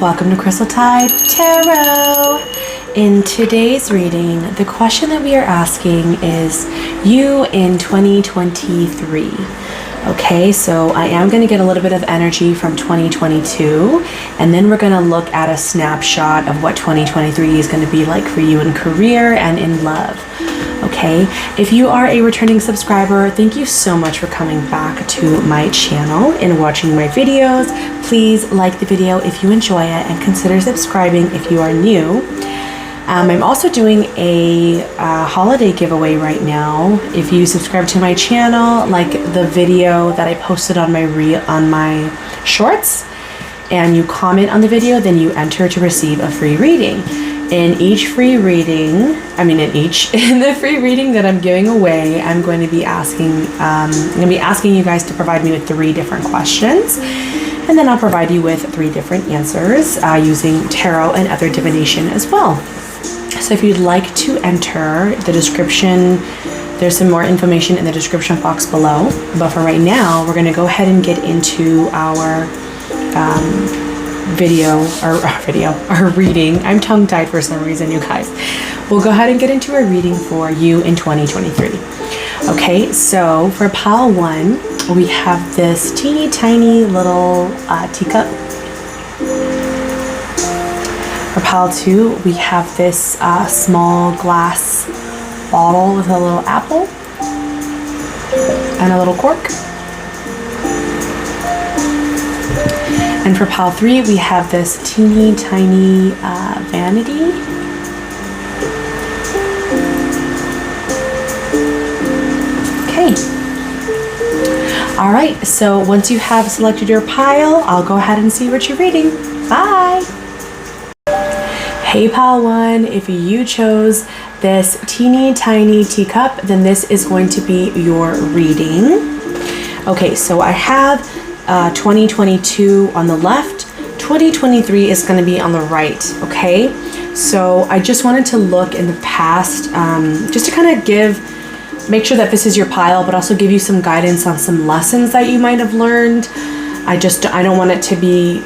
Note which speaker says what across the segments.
Speaker 1: Welcome to Crystal Tide Tarot. In today's reading, the question that we are asking is you in 2023. Okay, so I am going to get a little bit of energy from 2022, and then we're going to look at a snapshot of what 2023 is going to be like for you in career and in love. Okay, if you are a returning subscriber, thank you so much for coming back to my channel and watching my videos. Please like the video if you enjoy it and consider subscribing if you are new. I'm also doing a holiday giveaway right now. If you subscribe to my channel, like the video that I posted on my shorts, and you comment on the video, then you enter to receive a free reading. In the free reading that I'm giving away, I'm going to be asking you guys to provide me with 3 different questions, and then I'll provide you with 3 different answers using tarot and other divination as well. So if you'd like to enter the description, there's some more information in the description box below. But for right now, we're going to go ahead and get into our our reading. I'm tongue-tied for some reason, you guys. We'll go ahead and get into a reading for you in 2023. Okay, so for pile 1, we have this teeny tiny little teacup. For pile 2, we have this small glass bottle with a little apple and a little cork. And for pile 3, we have this teeny tiny vanity. Okay. All right, so once you have selected your pile, I'll go ahead and see what you're reading. Bye. Hey pile 1, if you chose this teeny tiny teacup, then this is going to be your reading. Okay, so I have 2022 on the left, 2023 is going to be on the right. Okay, so I just wanted to look in the past, just to kind of make sure that this is your pile, but also give you some guidance on some lessons that you might have learned. I don't want it to be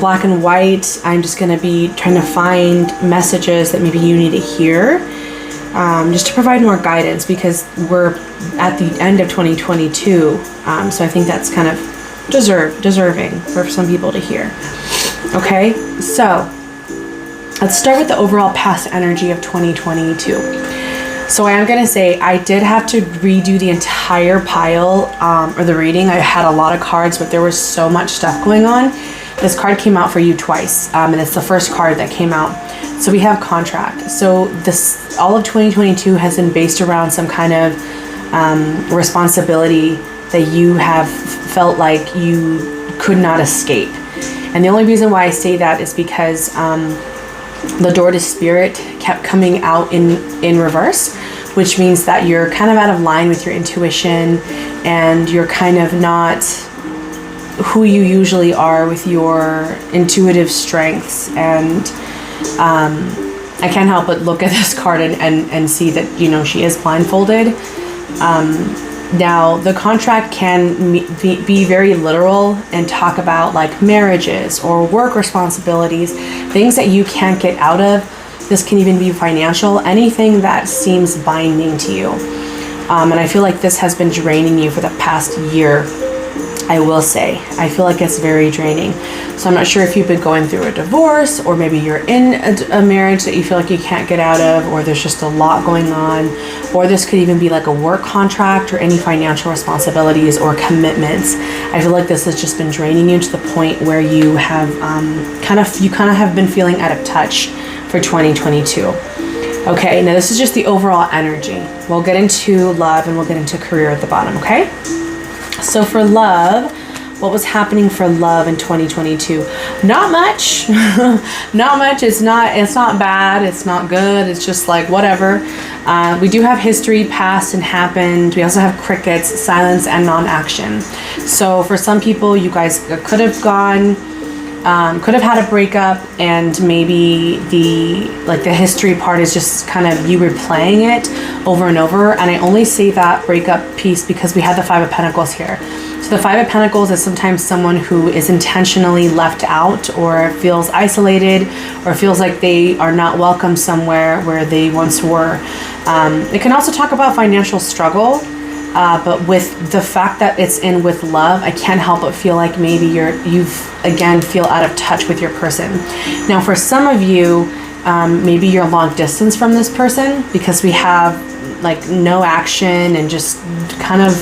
Speaker 1: black and white. I'm just going to be trying to find messages that maybe you need to hear, just to provide more guidance, because we're at the end of 2022, so I think that's kind of deserving for some people to hear. Okay, so let's start with the overall past energy of 2022. So I am going to say I did have to redo the entire pile, or the reading. I had a lot of cards, but there was so much stuff going on. This card came out for you twice, and it's the first card that came out. So we have contract. So all of 2022 has been based around some kind of responsibility that you have felt like you could not escape. And the only reason why I say that is because the door to spirit kept coming out in reverse, which means that you're kind of out of line with your intuition, and you're kind of not who you usually are with your intuitive strengths. And I can't help but look at this card and see that, you know, she is blindfolded. Now the contract can be very literal and talk about like marriages or work responsibilities, things that you can't get out of. This can even be financial, anything that seems binding to you. And I feel like this has been draining you for the past year. I will say, I feel like it's very draining. So I'm not sure if you've been going through a divorce, or maybe you're in a marriage that you feel like you can't get out of, or there's just a lot going on, or this could even be like a work contract or any financial responsibilities or commitments. I feel like this has just been draining you to the point where you have kind of have been feeling out of touch for 2022. Okay, now this is just the overall energy. We'll get into love and we'll get into career at the bottom, okay? So for love, what was happening for love in 2022? Not much. Not much. It's not bad. It's not good. It's just like whatever. We do have history, past and happened. We also have crickets, silence, and non-action. So for some people, you guys could have gone could have had a breakup, and maybe the history part is just kind of you replaying it over and over. And I only say that breakup piece because we had the Five of Pentacles here. So the Five of Pentacles is sometimes someone who is intentionally left out, or feels isolated, or feels like they are not welcome somewhere where they once were. It can also talk about financial struggle, but with the fact that it's in with love, I can't help but feel like maybe you've again feel out of touch with your person. Now for some of you, maybe you're long distance from this person, because we have like no action and just kind of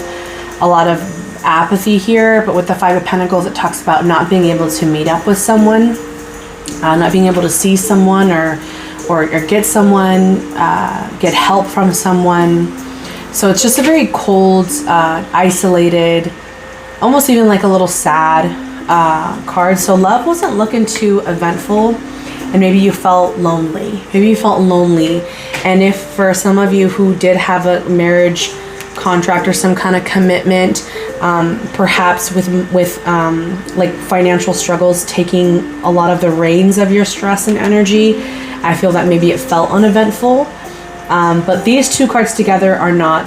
Speaker 1: a lot of apathy here. But with the Five of Pentacles, it talks about not being able to meet up with someone, not being able to see someone or get someone, get help from someone. So it's just a very cold, isolated, almost even like a little sad card. So love wasn't looking too eventful, and maybe you felt lonely. And if for some of you who did have a marriage contract or some kind of commitment, perhaps with like financial struggles taking a lot of the reins of your stress and energy, I feel that maybe it felt uneventful. But these two cards together are not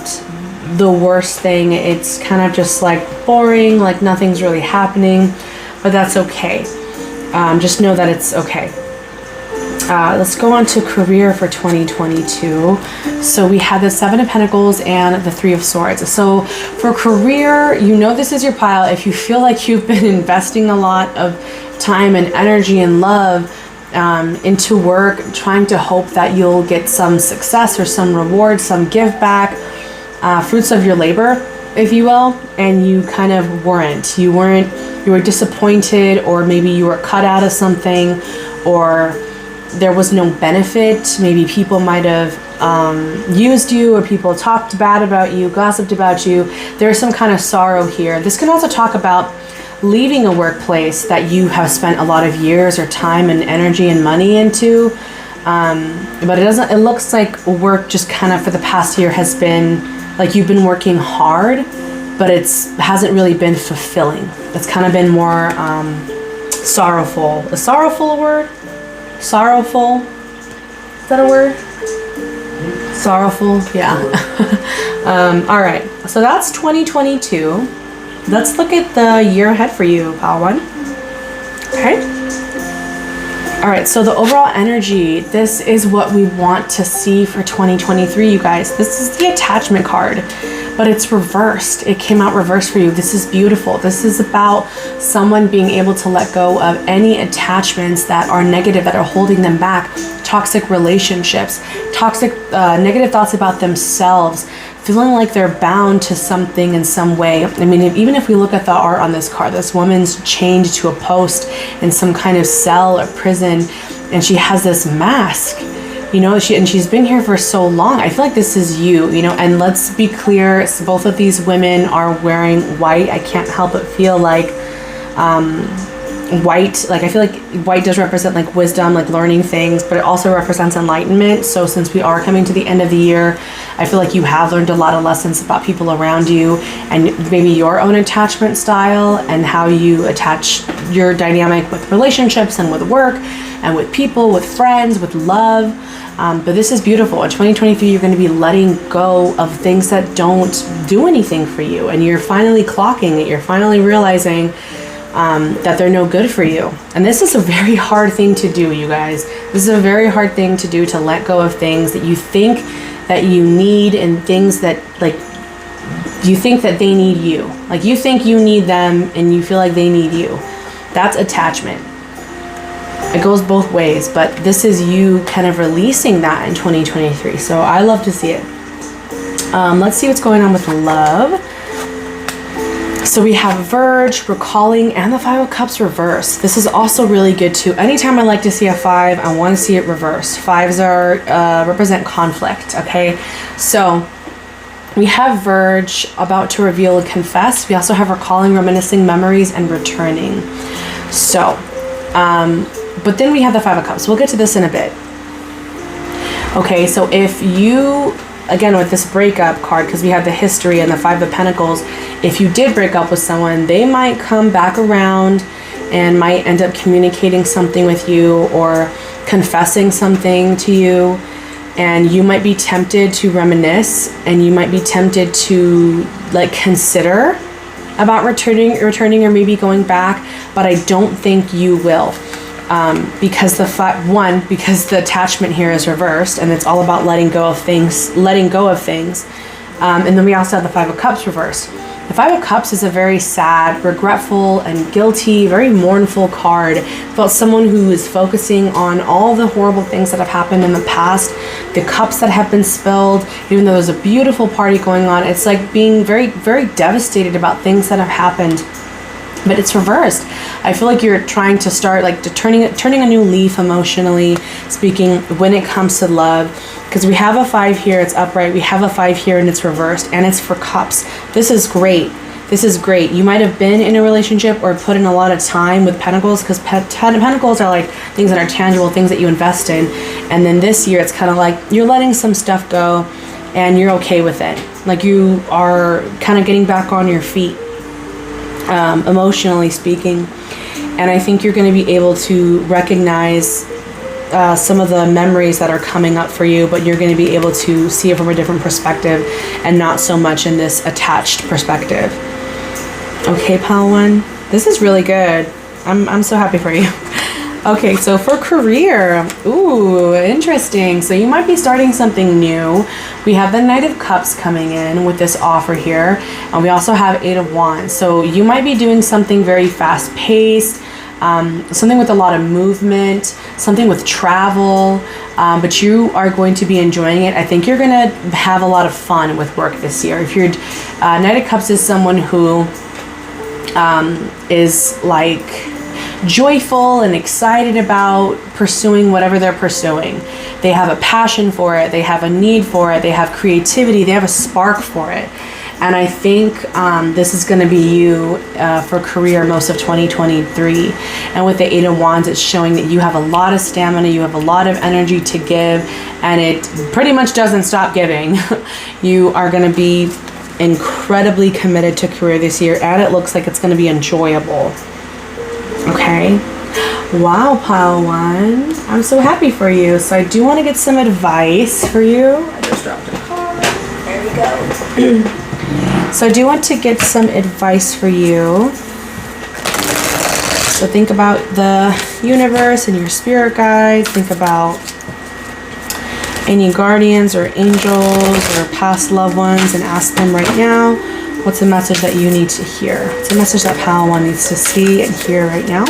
Speaker 1: the worst thing. It's kind of just like boring, like nothing's really happening, but that's okay. Just know that it's okay. Let's go on to career for 2022. So we have the Seven of Pentacles and the Three of Swords. So for career, this is your pile. If you feel like you've been investing a lot of time and energy and love into work, trying to hope that you'll get some success or some reward, some give back, fruits of your labor, if you will, and you kind of weren't. You were disappointed, or maybe you were cut out of something, or there was no benefit. Maybe people might have used you, or people talked bad about you, gossiped about you. There's some kind of sorrow here. This can also talk about leaving a workplace that you have spent a lot of years or time and energy and money into. But it looks like work just kind of for the past year has been like you've been working hard, but hasn't really been fulfilling. It's kind of been more sorrowful. Is sorrowful a word? Sorrowful? Is that a word? Sorrowful? Yeah. All right. So that's 2022. Let's look at the year ahead for you, pile one. Okay. All right. So the overall energy, this is what we want to see for 2023, you guys. This is the attachment card, but it's reversed. It came out reversed for you. This is beautiful. This is about someone being able to let go of any attachments that are negative, that are holding them back. Toxic relationships, negative thoughts about themselves, feeling like they're bound to something in some way. I mean, even if we look at the art on this card, this woman's chained to a post in some kind of cell or prison, and she has this mask. She's been here for so long. I feel like this is you, and let's be clear, both of these women are wearing white. I can't help but feel like white, like I feel like white does represent like wisdom, like learning things, but it also represents enlightenment. So since we are coming to the end of the year, I feel like you have learned a lot of lessons about people around you, and maybe your own attachment style and how you attach your dynamic with relationships and with work and with people, with friends, with love. But this is beautiful. In 2023, you're going to be letting go of things that don't do anything for you, and you're finally clocking it. You're finally realizing that they're no good for you. And this is a very hard thing to do, you guys. This is a very hard thing to do, to let go of things that you think that you need, and things that like you think that they need you. Like you think you need them and you feel like they need you. That's attachment. It goes both ways, but this is you kind of releasing that in 2023. So I love to see it. Let's see what's going on with love. So we have Verge, Recalling, and the Five of Cups reverse. This is also really good too. Anytime I like to see a five, I want to see it reverse. Fives are represent conflict, okay? So we have Verge, about to reveal and confess. We also have Recalling, reminiscing memories, and returning. So, but then we have the Five of Cups. We'll get to this in a bit. Okay, so if you, again with this breakup card, because we have the history and the Five of Pentacles, if you did break up with someone, they might come back around and might end up communicating something with you or confessing something to you. And you might be tempted to reminisce, and you might be tempted to like consider about returning or maybe going back, but I don't think you will. Because because the attachment here is reversed, and it's all about letting go of things. And then we also have the Five of Cups reversed. The Five of Cups is a very sad, regretful, and guilty, very mournful card about someone who is focusing on all the horrible things that have happened in the past, the cups that have been spilled. Even though there's a beautiful party going on, it's like being very, very devastated about things that have happened. But it's reversed. I feel like you're trying to start like turning a new leaf emotionally speaking when it comes to love, because we have a 5 here, it's upright. We have a 5 here and it's reversed, and it's for cups. This is great. This is great. You might have been in a relationship or put in a lot of time with pentacles, because pentacles are like things that are tangible, things that you invest in. And then this year it's kind of like you're letting some stuff go and you're okay with it. Like you are kind of getting back on your feet. Emotionally speaking, and I think you're going to be able to recognize some of the memories that are coming up for you, but you're going to be able to see it from a different perspective and not so much in this attached perspective. Okay, Pile 1, this is really good. I'm so happy for you. Okay, so for career, ooh, interesting. So you might be starting something new. We have the Knight of Cups coming in with this offer here, and we also have 8 of Wands. So you might be doing something very fast-paced, something with a lot of movement, something with travel, but you are going to be enjoying it. I think you're going to have a lot of fun with work this year. If you're Knight of Cups is someone who is like joyful and excited about pursuing whatever they're pursuing. They have a passion for it, they have a need for it, they have creativity, they have a spark for it. And I think this is going to be you for career most of 2023. And with the 8 of Wands, it's showing that you have a lot of stamina, you have a lot of energy to give, and it pretty much doesn't stop giving. You are going to be incredibly committed to career this year, and it looks like it's going to be enjoyable. Okay. Wow, Pile 1. I'm so happy for you. So I do want to get some advice for you. I just dropped a card. There we go. So I do want to get some advice for you. So think about the universe and your spirit guides. Think about any guardians or angels or past loved ones and ask them right now, what's the message that you need to hear? It's a message that Pile 1 needs to see and hear right now.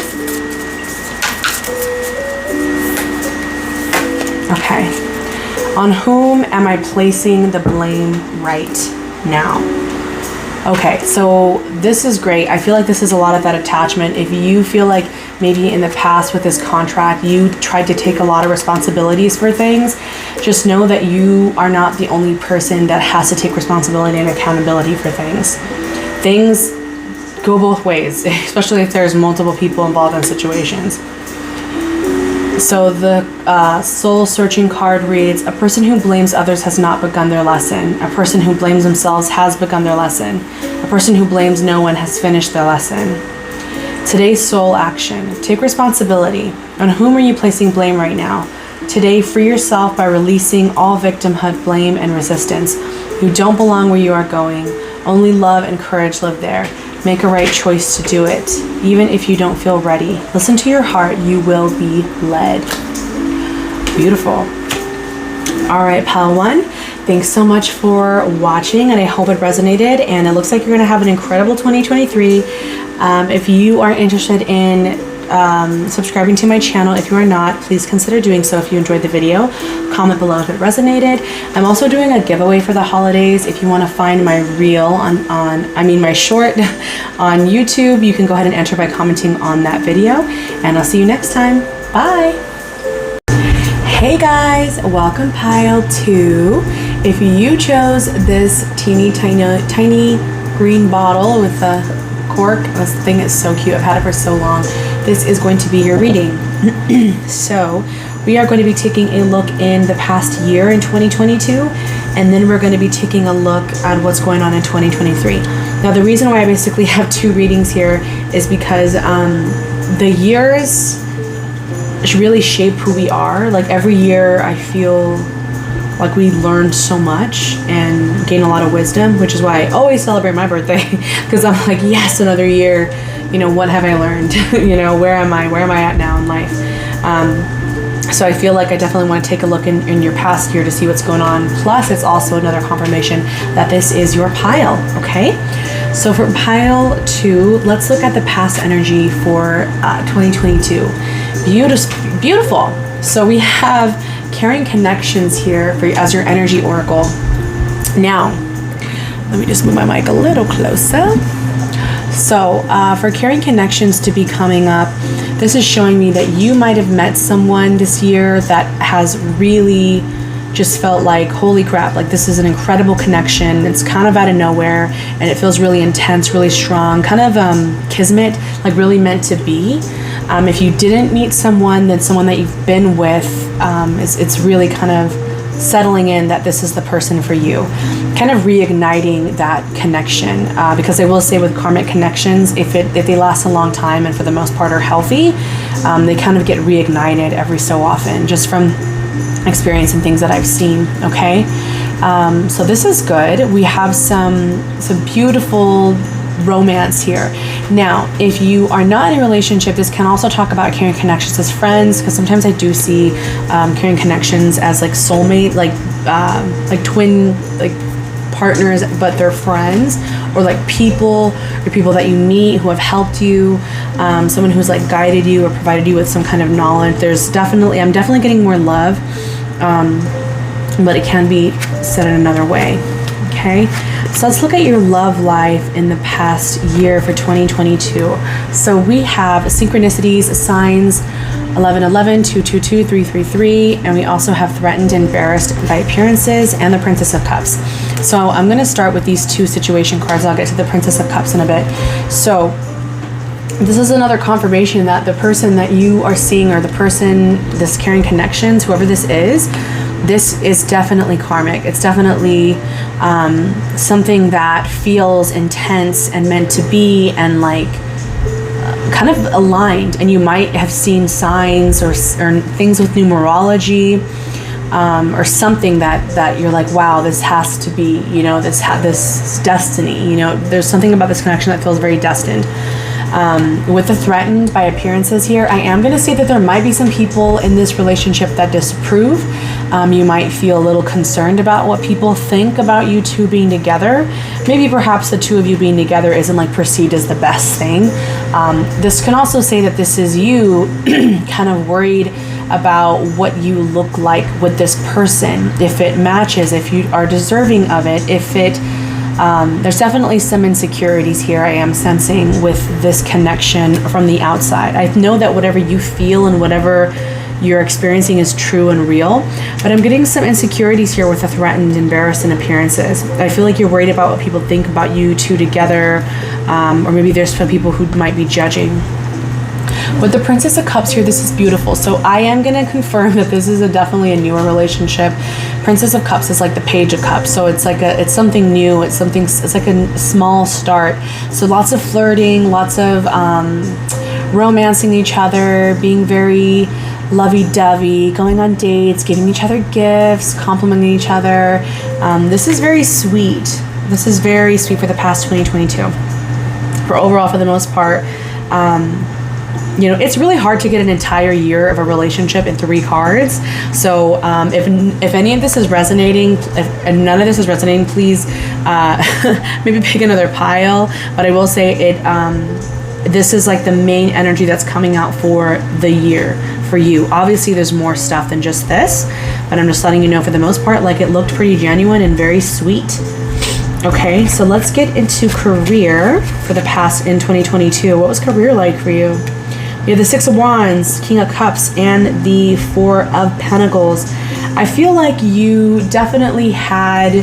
Speaker 1: Okay. On whom am I placing the blame right now? Okay, so this is great. I feel like this is a lot of that attachment. If you feel like maybe in the past with this contract, you tried to take a lot of responsibilities for things, just know that you are not the only person that has to take responsibility and accountability for things. Things go both ways, especially if there's multiple people involved in situations. So the soul searching card reads, a person who blames others has not begun their lesson. A person who blames themselves has begun their lesson. A person who blames no one has finished their lesson. Today's soul action. Take responsibility. On whom are you placing blame right now? Today, free yourself by releasing all victimhood, blame, and resistance. You don't belong where you are going. Only love and courage live there. Make a right choice to do it, even if you don't feel ready. Listen to your heart. You will be led. Beautiful. All right, Pile 1. Thanks so much for watching, and I hope it resonated. And it looks like you're going to have an incredible 2023. If you are interested in subscribing to my channel, if you are not, please consider doing so. If you enjoyed the video, comment below if it resonated. I'm also doing a giveaway for the holidays. If you want to find my reel my short on YouTube, you can go ahead and enter by commenting on that video, and I'll see you next time. Bye. Hey guys, welcome Pile 2. If you chose this teeny tiny green bottle with a cork, this thing is so cute. I've had it for so long. This is going to be your reading. So we are going to be taking a look in the past year in 2022, and then we're going to be taking a look at what's going on in 2023. Now the reason why I basically have 2 readings here is because the years really shape who we are. Like every year I feel like we learn so much and gain a lot of wisdom, which is why I always celebrate my birthday, because I'm like, yes, another year, you know, what have I learned? You know, where am I at now in life? So I feel like I definitely want to take a look in your past year to see what's going on. Plus, it's also another confirmation that this is your pile, okay? So for pile 2, let's look at the past energy for 2022. Beautiful. So we have carrying connections here for as your energy oracle. Now, let me just move my mic a little closer. So for carrying connections to be coming up, this is showing me that you might have met someone this year that has really just felt like, holy crap, like this is an incredible connection. It's kind of out of nowhere and it feels really intense, really strong, kind of kismet, like really meant to be. If you didn't meet someone, then someone that you've been with, it's really kind of settling in that this is the person for you, kind of reigniting that connection, because I will say with karmic connections, if they last a long time and for the most part are healthy, they kind of get reignited every so often, just from experience and things that I've seen. Okay, so this is good. We have some beautiful romance here. Now, if you are not in a relationship, this can also talk about carrying connections as friends, because sometimes I do see carrying connections as like soulmate, like twin, like partners, but they're friends, or like people that you meet who have helped you, someone who's like guided you or provided you with some kind of knowledge. I'm definitely getting more love, but it can be said in another way. Okay, so let's look at your love life in the past year for 2022. So we have synchronicities, signs, 1111, 222, 333, and we also have threatened, embarrassed by appearances, and the Princess of Cups. So I'm going to start with these 2 situation cards. I'll get to the Princess of Cups in a bit. So this is another confirmation that the person that you are seeing, or the person, this carrying connections, whoever this is definitely karmic. It's definitely something that feels intense and meant to be, and like kind of aligned. And you might have seen signs or things with numerology, or something that you're like, wow, this has to be, you know, this destiny. You know, there's something about this connection that feels very destined. With the threatened by appearances here, I am going to say that there might be some people in this relationship that disapprove. You might feel a little concerned about what people think about you two being together. Maybe perhaps the two of you being together isn't like perceived as the best thing. This can also say that this is you kind of worried about what you look like with this person, if it matches, if you are deserving of it, if it there's definitely some insecurities here I am sensing with this connection from the outside. I know that whatever you feel and whatever you're experiencing is true and real, but I'm getting some insecurities here with the threatened, embarrassed, and appearances. I feel like you're worried about what people think about you two together, or maybe there's some people who might be judging. With the Princess of Cups here, this is beautiful. So I am going to confirm that this is definitely a newer relationship. Princess of Cups is like the Page of Cups. So it's like it's something new. It's like a small start. So lots of flirting, lots of romancing each other, being very lovey-dovey, going on dates, giving each other gifts, complimenting each other. This is very sweet. This is very sweet for the past 2022. For overall, for the most part, you know, it's really hard to get an entire year of a relationship in 3 cards. So if any of this is resonating, if none of this is resonating, please maybe pick another pile. But I will say this is like the main energy that's coming out for the year for you. Obviously, there's more stuff than just this, but I'm just letting you know for the most part, like it looked pretty genuine and very sweet. Okay, so let's get into career for the past in 2022. What was career like for you? You have the 6 of Wands, King of Cups, and the 4 of Pentacles. I feel like you definitely had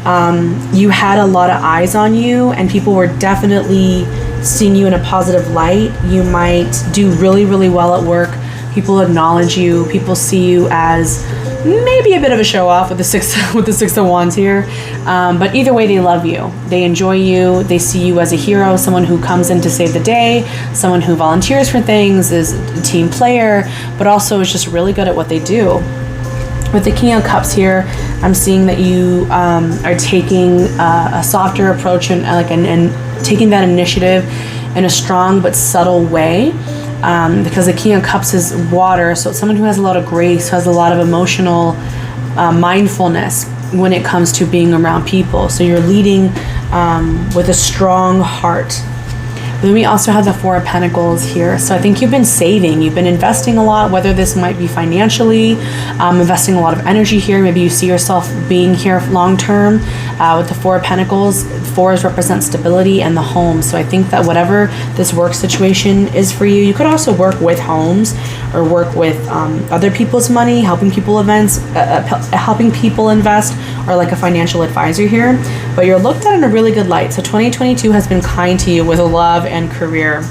Speaker 1: a lot of eyes on you, and people were definitely seeing you in a positive light. You might do really, really well at work. People acknowledge you. People see you as maybe a bit of a show off with the six of wands here, but either way, they love you, they enjoy you, they see you as a hero, someone who comes in to save the day, someone who volunteers for things, is a team player, but also is just really good at what they do. With the King of Cups here, I'm seeing that you are taking a softer approach and taking that initiative in a strong but subtle way. Because the King of Cups is water, so it's someone who has a lot of grace, who has a lot of emotional mindfulness when it comes to being around people. So you're leading with a strong heart. Then we also have the Four of Pentacles here. So I think you've been saving, you've been investing a lot, whether this might be financially, investing a lot of energy here. Maybe you see yourself being here long term. With the Four of Pentacles, fours represent stability and the home. So I think that whatever this work situation is for you, you could also work with homes or work with other people's money, helping people helping people invest, or like a financial advisor here. But you're looked at in a really good light. So 2022 has been kind to you with love and career.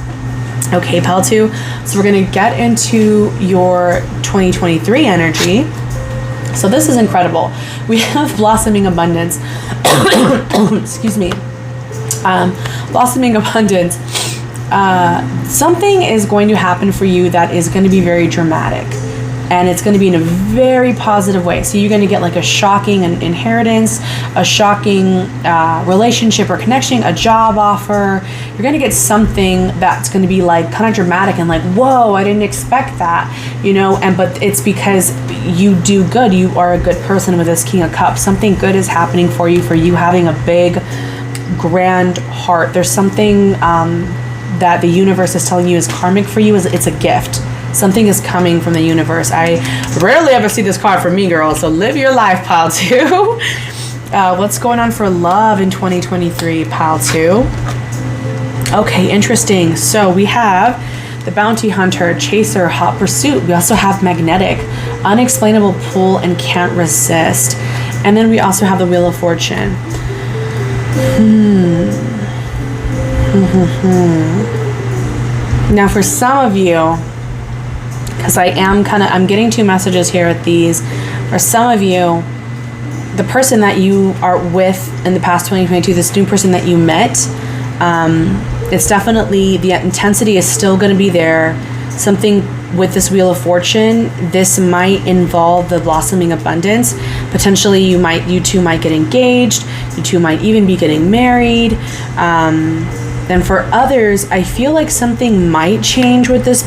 Speaker 1: Okay, pal 2. So we're going to get into your 2023 energy. So this is incredible. We have blossoming abundance. Excuse me. Blossoming abundance. Something is going to happen for you that is going to be very dramatic. And it's going to be in a very positive way. So you're going to get like a shocking inheritance, a shocking relationship or connection, a job offer. You're going to get something that's going to be like kind of dramatic and like, whoa, I didn't expect that, but it's because you do good. You are a good person with this King of Cups. Something good is happening for you having a big, grand heart. There's something that the universe is telling you is karmic for you. It's a gift. Something is coming from the universe. I rarely ever see this card from me, girl. So live your life, pal 2. What's going on for love in 2023, pal 2? Okay, interesting. So we have the bounty hunter, chaser, hot pursuit. We also have magnetic, unexplainable pull and can't resist. And then we also have the wheel of fortune. Now for some of you, because I'm getting 2 messages here at these. For some of you, the person that you are with in the past 2022, this new person that you met, it's definitely, the intensity is still going to be there. Something with this Wheel of Fortune, this might involve the blossoming abundance. Potentially you two might get engaged. You two might even be getting married. Then for others, I feel like something might change with this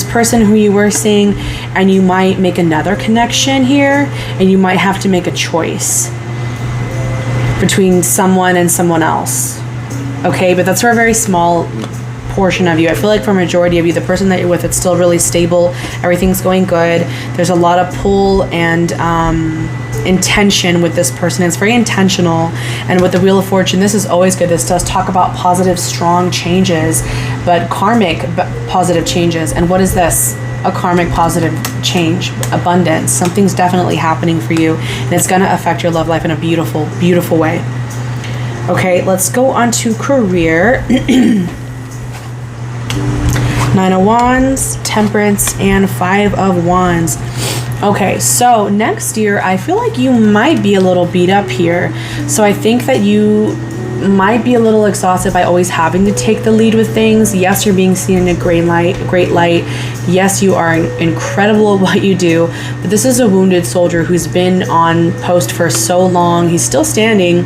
Speaker 1: person who you were seeing, and you might make another connection here, and you might have to make a choice between someone and someone else. Okay, but that's for a very small portion of you. I feel like for a majority of you, the person that you're with, it's still really stable. Everything's going good. There's a lot of pull and intention with this person. It's very intentional. And with the Wheel of Fortune, this is always good. This does talk about positive, strong changes, but karmic positive changes. And what is this? A karmic positive change, abundance. Something's definitely happening for you, and it's going to affect your love life in a beautiful, beautiful way. Okay, let's go on to career. 9 of Wands, Temperance, and 5 of Wands. Okay, so next year, I feel like you might be a little beat up here. So I think that you might be a little exhausted by always having to take the lead with things. Yes, you're being seen in a great light. Yes, you are incredible at what you do, but this is a wounded soldier who's been on post for so long. He's still standing.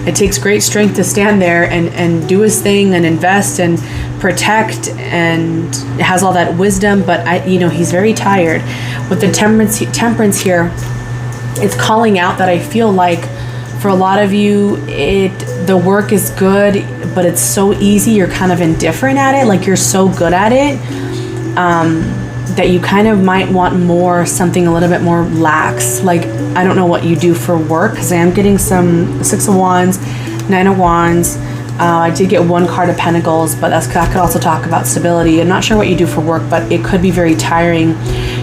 Speaker 1: It takes great strength to stand there and do his thing and invest and protect, and has all that wisdom, but he's very tired. With the temperance here, it's calling out that I feel like for a lot of you, the work is good, but it's so easy, you're kind of indifferent at it, like you're so good at it, that you kind of might want more, something a little bit more lax. Like, I don't know what you do for work, because I am getting some 6 of Wands, 9 of Wands. I did get 1 card of Pentacles, but that could also talk about stability. I'm not sure what you do for work, but it could be very tiring.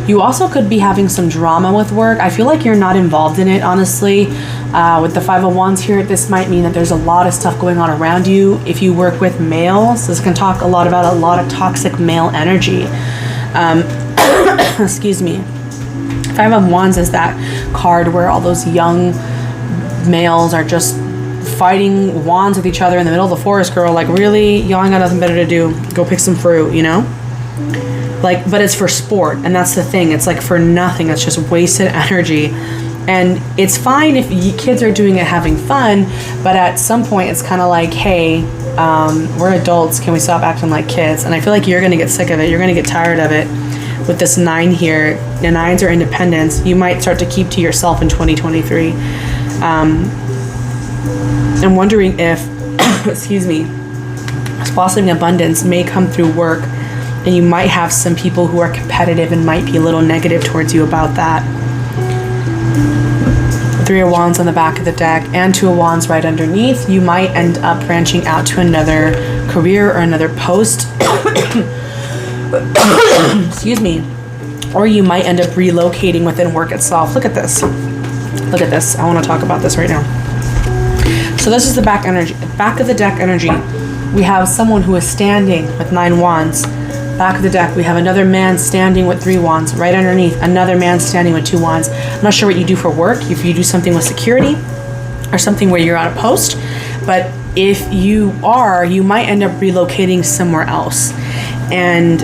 Speaker 1: You also could be having some drama with work. I feel like you're not involved in it, honestly. With the 5 of Wands here, this might mean that there's a lot of stuff going on around you. If you work with males, this can talk a lot about a lot of toxic male energy. Excuse me. Five of Wands is that card where all those young males are just fighting wands with each other in the middle of the forest, girl. Like, really? Y'all ain't got nothing better to do. Go pick some fruit, you know? Like, but it's for sport, and that's the thing. It's like for nothing. It's just wasted energy. And it's fine if kids are doing it having fun, but at some point it's kind of like, hey, we're adults. Can we stop acting like kids? And I feel like you're going to get sick of it. You're going to get tired of it. With this 9 here, the 9s are independence. You might start to keep to yourself in 2023. I'm wondering if, excuse me, blossoming abundance may come through work, and you might have some people who are competitive and might be a little negative towards you about that. 3 of Wands on the back of the deck and 2 of Wands right underneath. You might end up branching out to another career or another post. Excuse me. Or you might end up relocating within work itself. Look at this. Look at this. I want to talk about this right now. So this is the back of the deck energy. We have someone who is standing with 9 wands. Back of the deck, we have another man standing with 3 wands. Right underneath, another man standing with 2 wands. I'm not sure what you do for work, if you do something with security or something where you're on a post, but if you are, you might end up relocating somewhere else. And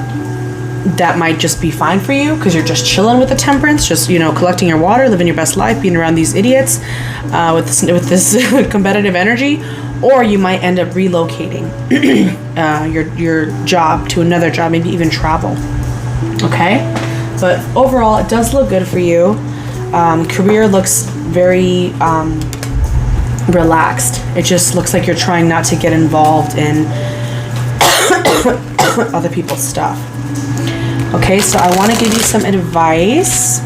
Speaker 1: that might just be fine for you because you're just chilling with the temperance, just, you know, collecting your water, living your best life, being around these idiots with this competitive energy. Or you might end up relocating your job to another job, maybe even travel. Okay? But overall, it does look good for you. Career looks very relaxed. It just looks like you're trying not to get involved in other people's stuff. Okay, so I want to give you some advice.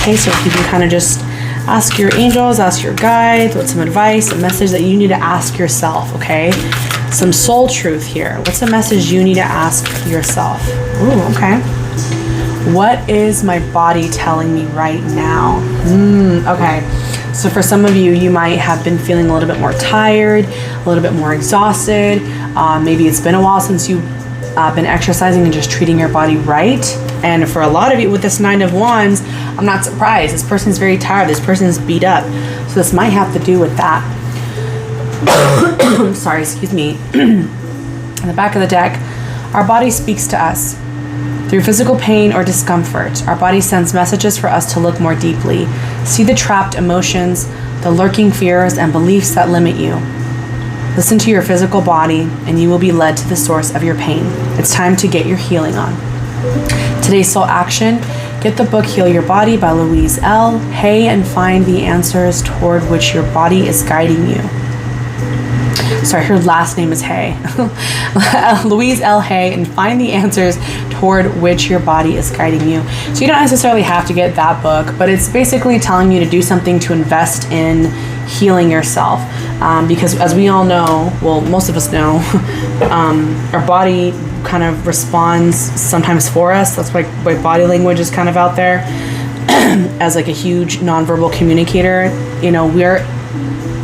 Speaker 1: Okay, so if you can kind of just ask your angels, ask your guides, what's some advice, a message that you need to ask yourself, okay? Some soul truth here. What's a message you need to ask yourself? Ooh, okay. What is my body telling me right now? Okay. So for some of you, you might have been feeling a little bit more tired, a little bit more exhausted. Maybe it's been a while since you've been exercising and just treating your body right. And for a lot of you with this 9 of Wands, I'm not surprised. This person's very tired. This person's beat up. So this might have to do with that. Sorry, excuse me. On the back of the deck, our body speaks to us. Through physical pain or discomfort, our body sends messages for us to look more deeply, see the trapped emotions, the lurking fears and beliefs that limit you. Listen to your physical body and you will be led to the source of your pain. It's time to get your healing on. Today's soul action, get the book Heal Your Body by Louise L. Hay and find the answers toward which your body is guiding you. Sorry, her last name is Hay. Louise L. Hay, and find the answers toward which your body is guiding you. So you don't necessarily have to get that book, but it's basically telling you to do something to invest in healing yourself. Because as we all know, well, most of us know, our body kind of responds sometimes for us. That's why body language is kind of out there as like a huge nonverbal communicator. You know, we're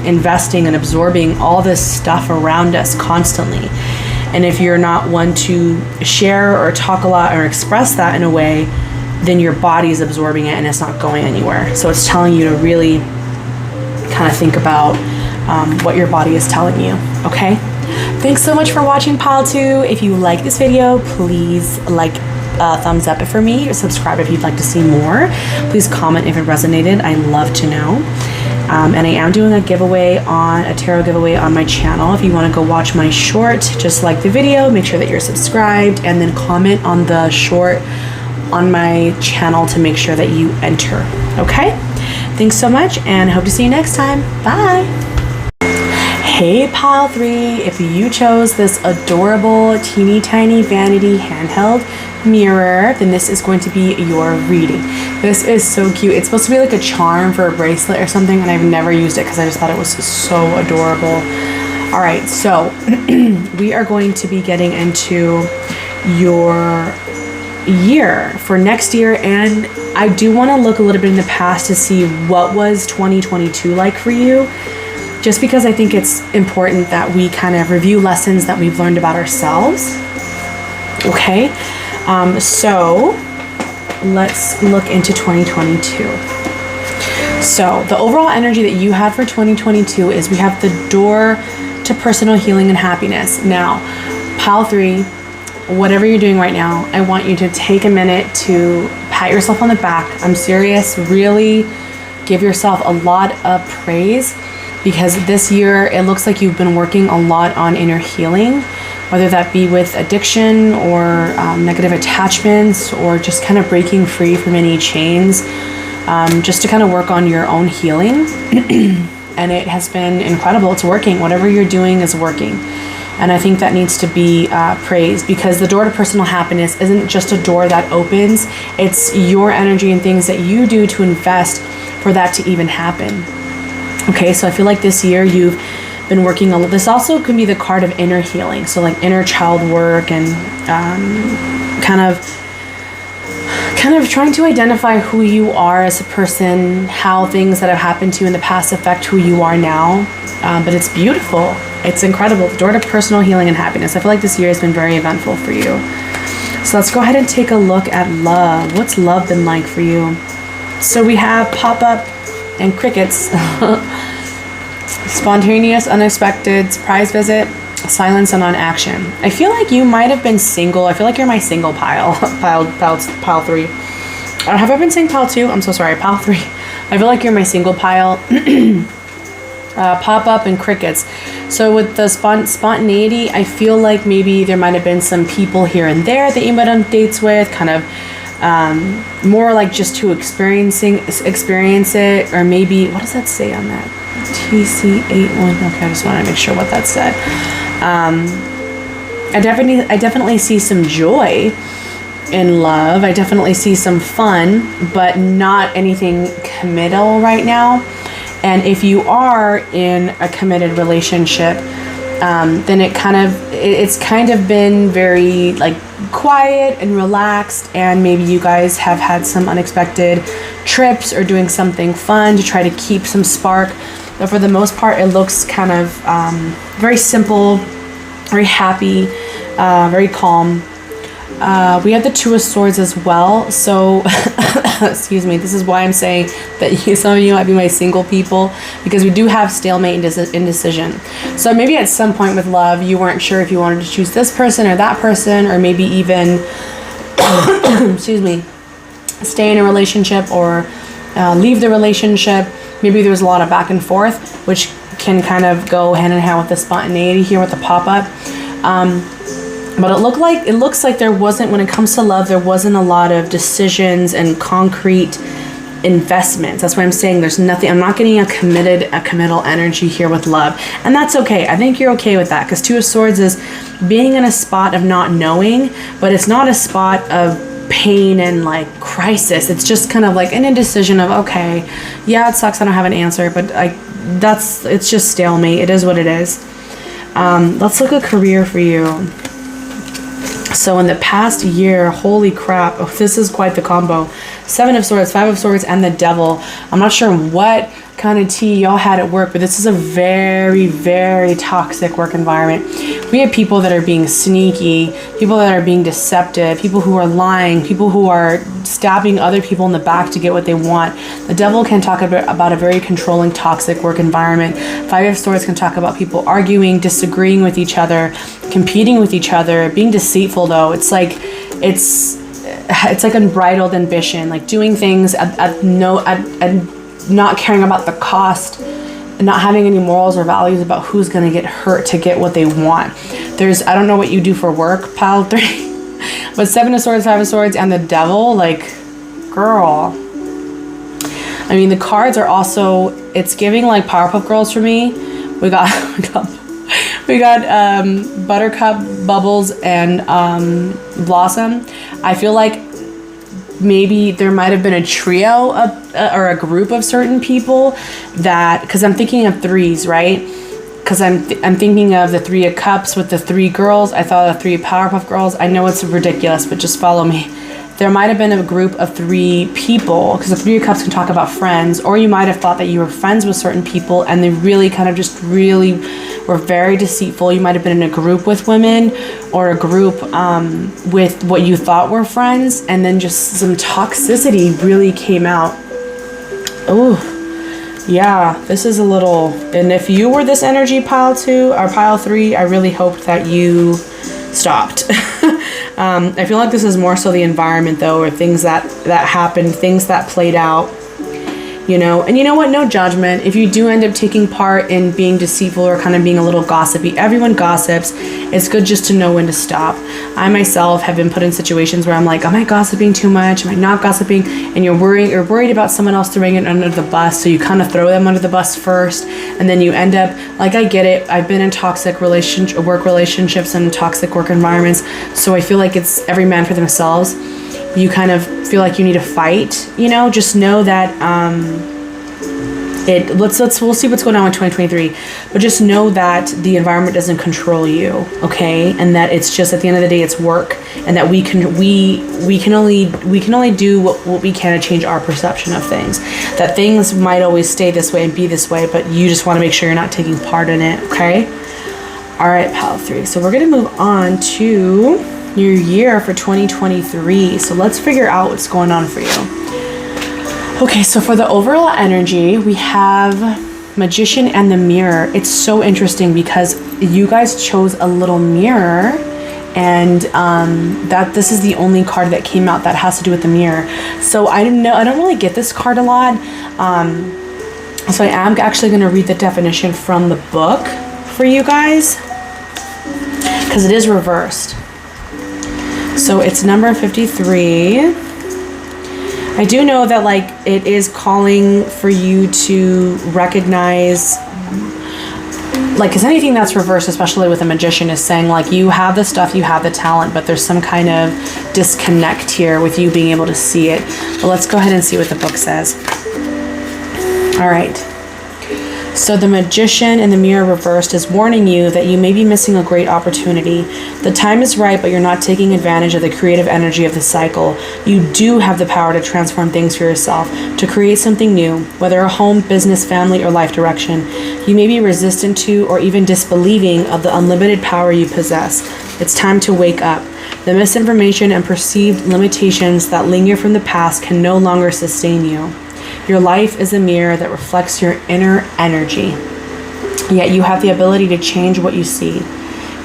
Speaker 1: investing and absorbing all this stuff around us constantly. And if you're not one to share or talk a lot or express that in a way, then your body's absorbing it and it's not going anywhere. So it's telling you to really kind of think about what your body is telling you, okay? Thanks so much for watching Pile 2. If you like this video, please thumbs up it for me, or subscribe if you'd like to see more. Please comment if it resonated. I'd love to know. And I am doing a tarot giveaway on my channel. If you want to go watch my short, just like the video, make sure that you're subscribed and then comment on the short on my channel to make sure that you enter. Okay? Thanks so much and hope to see you next time. Bye. Hey Pile 3, if you chose this adorable teeny tiny vanity handheld mirror, then this is going to be your reading. This is so cute. It's supposed to be like a charm for a bracelet or something, and I've never used it because I just thought it was so adorable. All right, so we are going to be getting into your year for next year, and I do want to look a little bit in the past to see what was 2022 like for you, just because I think it's important that we kind of review lessons that we've learned about ourselves. Okay, so let's look into 2022. So the overall energy that you had for 2022 is we have the door to personal healing and happiness. Now, pile 3, whatever you're doing right now, I want you to take a minute to pat yourself on the back. I'm serious. Really give yourself a lot of praise, because this year it looks like you've been working a lot on inner healing, whether that be with addiction or negative attachments, or just kind of breaking free from any chains, just to kind of work on your own healing. And it has been incredible. It's working. Whatever you're doing is working. And I think that needs to be praised, because the door to personal happiness isn't just a door that opens. It's your energy and things that you do to invest for that to even happen. Okay, so I feel like this year you've been working on this. Also can be the card of inner healing. So like inner child work, and kind of trying to identify who you are as a person, how things that have happened to you in the past affect who you are now. But it's beautiful. It's incredible. The door to personal healing and happiness. I feel like this year has been very eventful for you. So let's go ahead and take a look at love. What's love been like for you? So we have pop-up and crickets. Spontaneous, unexpected, surprise visit, silence, and non-action. I feel like you might have been single. I feel like you're my single pile 3. Have I been saying pile 2? I'm so sorry, pile 3. I feel like you're my single pile. Pop-up and crickets. So with the spontaneity, I feel like maybe there might have been some people here and there that you went on dates with, kind of more like just to experience it, or maybe, what does that say on that? TC81. Okay, I just want to make sure what that said. I definitely see some joy in love. I definitely see some fun, but not anything committal right now. And if you are in a committed relationship, then it's kind of been very like quiet and relaxed, and maybe you guys have had some unexpected trips or doing something fun to try to keep some spark. But for the most part, it looks kind of very simple, very happy, very calm. We have the Two of Swords as well. So, excuse me, this is why I'm saying that some of you might be my single people, because we do have stalemate and indecision. So maybe at some point with love, you weren't sure if you wanted to choose this person or that person, or maybe even, excuse me, stay in a relationship or leave the relationship. Maybe there's a lot of back and forth, which can kind of go hand in hand with the spontaneity here with the pop-up. But it looks like there wasn't, when it comes to love, there wasn't a lot of decisions and concrete investments. That's why I'm saying there's nothing. I'm not getting a committal energy here with love. And that's okay. I think you're okay with that, because Two of Swords is being in a spot of not knowing, but it's not a spot of pain and like crisis. It's just kind of like an indecision of, okay, yeah, it sucks I don't have an answer, but it's just stalemate. It is what it is. Let's look at career for you. So in the past year, holy crap, this is quite the combo. 7 of Swords, 5 of Swords, and the Devil. I'm not sure what kind of tea y'all had at work, but this is a very, very toxic work environment. We have people that are being sneaky, people that are being deceptive, people who are lying, people who are stabbing other people in the back to get what they want. The Devil can talk about a very controlling, toxic work environment. 5 of Swords can talk about people arguing, disagreeing with each other, competing with each other, being deceitful though. It's like unbridled ambition, like doing things at not caring about the cost, not having any morals or values about who's going to get hurt to get what they want. I don't know what you do for work, pile 3, but 7 of Swords, 5 of Swords, and the Devil, like, girl. I mean, the cards are also, it's giving like Powerpuff Girls for me. We got Buttercup, Bubbles, and Blossom. I feel like maybe there might have been a trio or a group of certain people that, because I'm thinking of threes, right? Because I'm thinking of the 3 of Cups with the 3 girls. I thought of 3 Powerpuff Girls. I know it's ridiculous, but just follow me. There might have been a group of 3 people, because the 3 of Cups can talk about friends, or you might have thought that you were friends with certain people and they really kind of just really were very deceitful. You might have been in a group with women, or a group with what you thought were friends, and then just some toxicity really came out. Oh, yeah, this is a little, and if you were this energy pile 2 or pile 3, I really hoped that you stopped. I feel like this is more so the environment though, or things that happened, things that played out, you know. And you know what, no judgment. If you do end up taking part in being deceitful or kind of being a little gossipy, everyone gossips. It's good just to know when to stop. I myself have been put in situations where I'm like, am I gossiping too much? Am I not gossiping? And you're worried about someone else throwing it under the bus, so you kind of throw them under the bus first, and then you end up, like, I get it. I've been in toxic work relationships and toxic work environments, so I feel like it's every man for themselves. You kind of feel like you need to fight, you know. Just know that we'll see what's going on with 2023, but just know that the environment doesn't control you, okay? And that it's just, at the end of the day, it's work, and that we can only do what we can to change our perception of things. That things might always stay this way and be this way, but you just want to make sure you're not taking part in it, okay? All right, pile 3. So we're gonna move on to your year for 2023. So let's figure out what's going on for you. Okay, so for the overall energy, we have Magician and the Mirror. It's so interesting because you guys chose a little mirror, and that this is the only card that came out that has to do with the mirror. So I don't really get this card a lot. So I am actually going to read the definition from the book for you guys, because it is reversed. So it's number 53. I do know that, like, it is calling for you to recognize, like, because anything that's reversed, especially with a magician, is saying, like, you have the stuff, you have the talent, but there's some kind of disconnect here with you being able to see it. But let's go ahead and see what the book says. All right. So the Magician and the Mirror reversed is warning you that you may be missing a great opportunity. The time is right, but you're not taking advantage of the creative energy of the cycle. You do have the power to transform things for yourself, to create something new, whether a home, business, family, or life direction. You may be resistant to or even disbelieving of the unlimited power you possess. It's time to wake up. The misinformation and perceived limitations that linger from the past can no longer sustain you. Your life is a mirror that reflects your inner energy. Yet you have the ability to change what you see.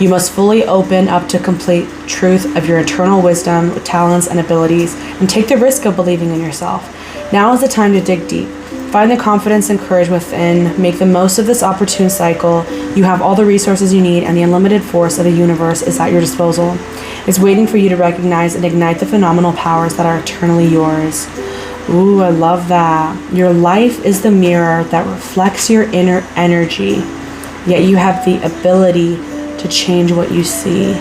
Speaker 1: You must fully open up to complete truth of your eternal wisdom, talents, and abilities, and take the risk of believing in yourself. Now is the time to dig deep. Find the confidence and courage within. Make the most of this opportune cycle. You have all the resources you need, and the unlimited force of the universe is at your disposal. It's waiting for you to recognize and ignite the phenomenal powers that are eternally yours. Ooh, I love that. Your life is the mirror that reflects your inner energy, yet you have the ability to change what you see.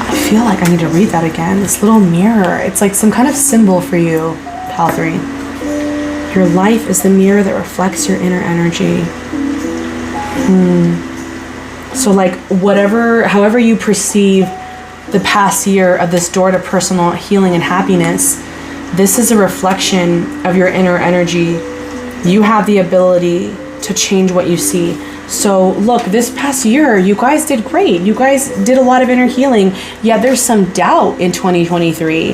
Speaker 1: I feel like I need to read that again. This little mirror, it's like some kind of symbol for you, pal 3. Your life is the mirror that reflects your inner energy. So, like, however you perceive the past year of this door to personal healing and happiness, this is a reflection of your inner energy. You have the ability to change what you see. So look, this past year, you guys did great. You guys did a lot of inner healing. Yeah, there's some doubt in 2023.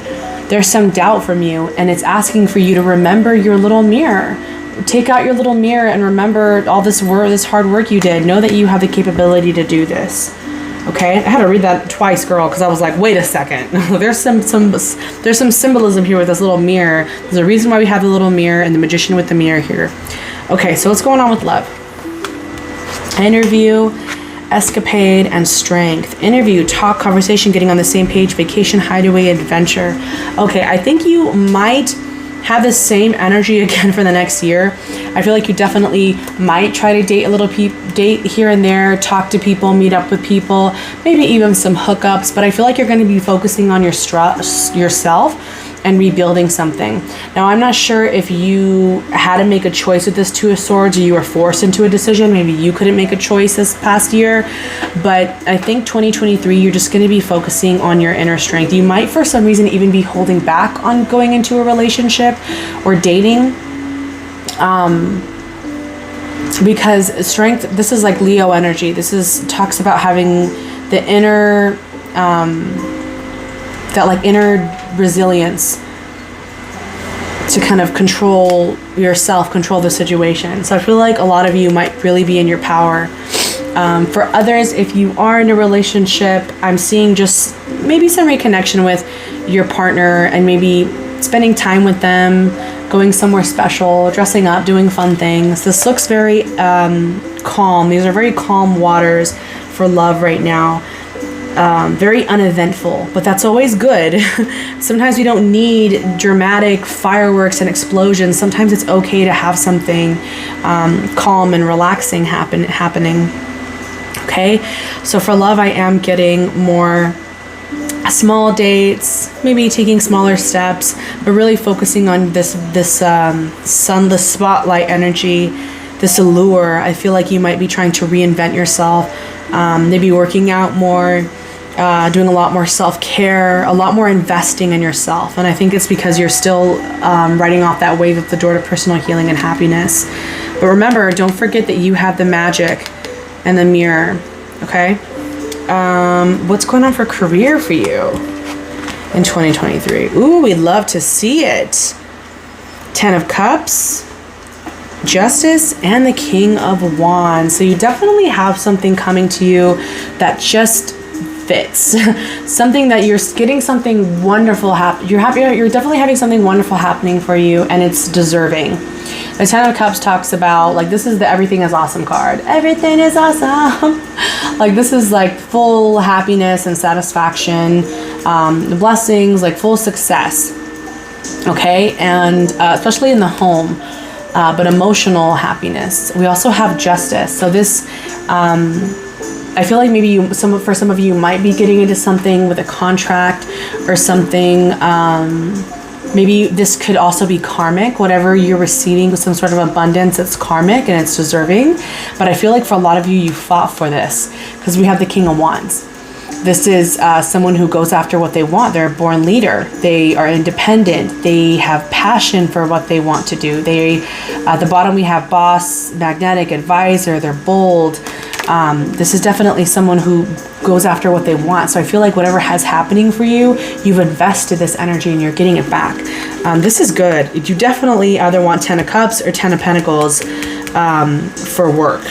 Speaker 1: There's some doubt from you, and it's asking for you to remember your little mirror. Take out your little mirror and remember all this work, this hard work you did. Know that you have the capability to do this. Okay, I had to read that twice, girl, because I was like, wait a second. There's some symbolism here with this little mirror. There's a reason why we have the little mirror and the Magician with the mirror here. Okay, so what's going on with love? Interview, escapade, and strength. Interview, talk, conversation, getting on the same page, vacation, hideaway, adventure. Okay, I think you might have the same energy again for the next year. I feel like you definitely might try to date a little date here and there, talk to people, meet up with people, maybe even some hookups, but I feel like you're going to be focusing on yourself and rebuilding something. Now, I'm not sure if you had to make a choice with this Two of Swords, or you were forced into a decision. Maybe you couldn't make a choice this past year, but I think 2023, you're just going to be focusing on your inner strength. You might, for some reason, even be holding back on going into a relationship or dating. because strength, this is like Leo energy. This is talks about having the inner, that like inner resilience to kind of control yourself, control the situation. So I feel like a lot of you might really be in your power. For others, if you are in a relationship, I'm seeing just maybe some reconnection with your partner and maybe spending time with them, going somewhere special, dressing up, doing fun things. This looks very calm. These are very calm waters for love right now. Very uneventful, but that's always good. Sometimes we don't need dramatic fireworks and explosions. Sometimes it's okay to have something calm and relaxing happening. Okay, so for love, I am getting more small dates, maybe taking smaller steps, but really focusing on this sunless spotlight energy, this allure. I feel like you might be trying to reinvent yourself, maybe working out more, doing a lot more self-care, a lot more investing in yourself. And I think it's because you're still riding off that wave of the door to personal healing and happiness. But remember, don't forget that you have the magic and the mirror. Okay, what's going on for career for you in 2023? Ooh, we'd love to see it. 10 of Cups, Justice, and the King of Wands. So you definitely have something coming to you that just fits. Something that you're getting something wonderful you're definitely having something wonderful happening for you, and it's deserving. The 10 of Cups talks about, like, this is the everything is awesome card. Everything is awesome. Like, this is like full happiness and satisfaction, blessings, like full success. Okay, and especially in the home, but emotional happiness. We also have Justice. So this, I feel like maybe for some of you might be getting into something with a contract or something. Maybe this could also be karmic. Whatever you're receiving with some sort of abundance, it's karmic and it's deserving. But I feel like for a lot of you, you fought for this because we have the King of Wands. This is someone who goes after what they want. They're a born leader. They are independent. They have passion for what they want to do. At the bottom, we have boss, magnetic, advisor. They're bold. This is definitely someone who goes after what they want. So I feel like whatever has happening for you, you've invested this energy and you're getting it back. This is good. You definitely either want 10 of Cups or 10 of Pentacles for work.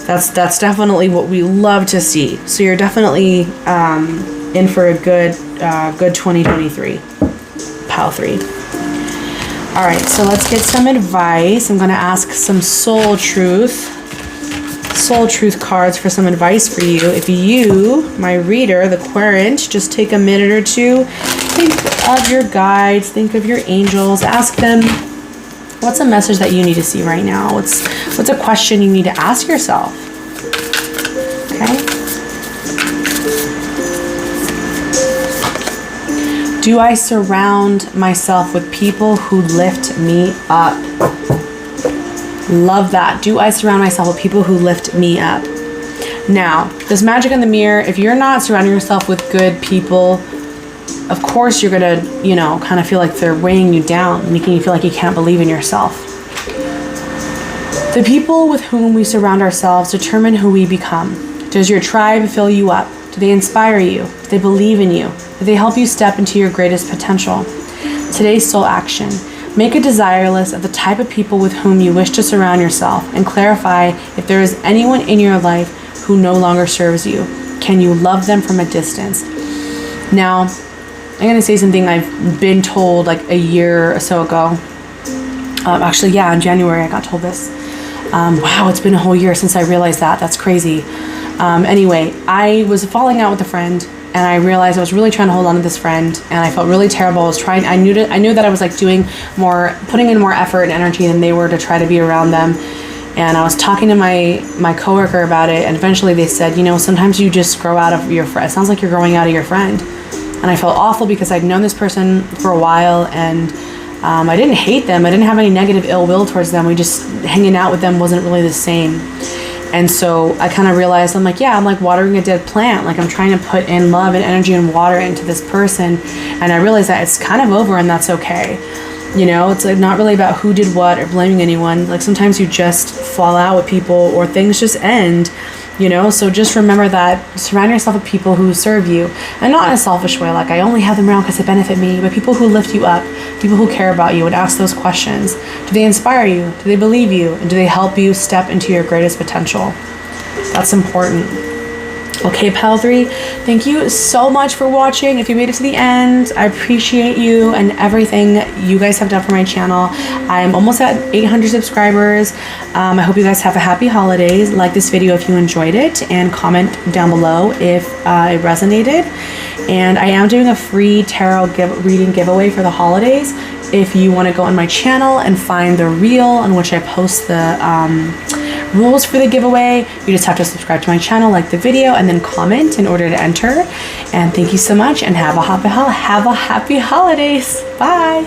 Speaker 1: That's definitely what we love to see. So you're definitely in for a good 2023. Pile 3. All right, so let's get some advice. I'm going to ask some soul truth cards for some advice for you. If you, my reader, the querent, just take a minute or two, think of your guides, think of your angels, ask them, what's a message that you need to see right now? What's a question you need to ask yourself? Okay. Do I surround myself with people who lift me up? Love that. Do I surround myself with people who lift me up? Now, this magic in the mirror, if you're not surrounding yourself with good people, of course you're going to, kind of feel like they're weighing you down, making you feel like you can't believe in yourself. The people with whom we surround ourselves determine who we become. Does your tribe fill you up? Do they inspire you? Do they believe in you? Do they help you step into your greatest potential? Today's soul action. Make a desire list of the type of people with whom you wish to surround yourself and clarify if there is anyone in your life who no longer serves you. Can you love them from a distance? Now, I'm going to say something I've been told like a year or so ago. In January I got told this. Wow, it's been a whole year since I realized that. That's crazy. Anyway, I was falling out with a friend, and I realized I was really trying to hold on to this friend, and I felt really terrible. I knew that I was like putting in more effort and energy than they were to try to be around them. And I was talking to my coworker about it, and eventually they said, sometimes you just grow out of your friend. It sounds like you're growing out of your friend. And I felt awful because I'd known this person for a while, and I didn't hate them. I didn't have any negative ill will towards them. We just, hanging out with them wasn't really the same. And so I kind of realized, I'm like watering a dead plant. Like, I'm trying to put in love and energy and water into this person. And I realized that it's kind of over, and that's okay. You know, it's like not really about who did what or blaming anyone. Like sometimes you just fall out with people or things just end, you know. So just remember that, surround yourself with people who serve you, and not in a selfish way, like I only have them around because they benefit me, but people who lift you up, people who care about you and ask those questions. Do they inspire you? Do they believe you? And do they help you step into your greatest potential? That's important. Okay, Pal 3, thank you so much for watching. If you made it to the end, I appreciate you and everything you guys have done for my channel. I'm almost at 800 subscribers. I hope you guys have a happy holidays. Like this video if you enjoyed it, and comment down below if it resonated. And I am doing a free tarot reading giveaway for the holidays. If you want to go on my channel and find the reel on which I post the rules for the giveaway, you just have to subscribe to my channel, like the video, and then comment in order to enter. And thank you so much, and have a happy holidays. Bye.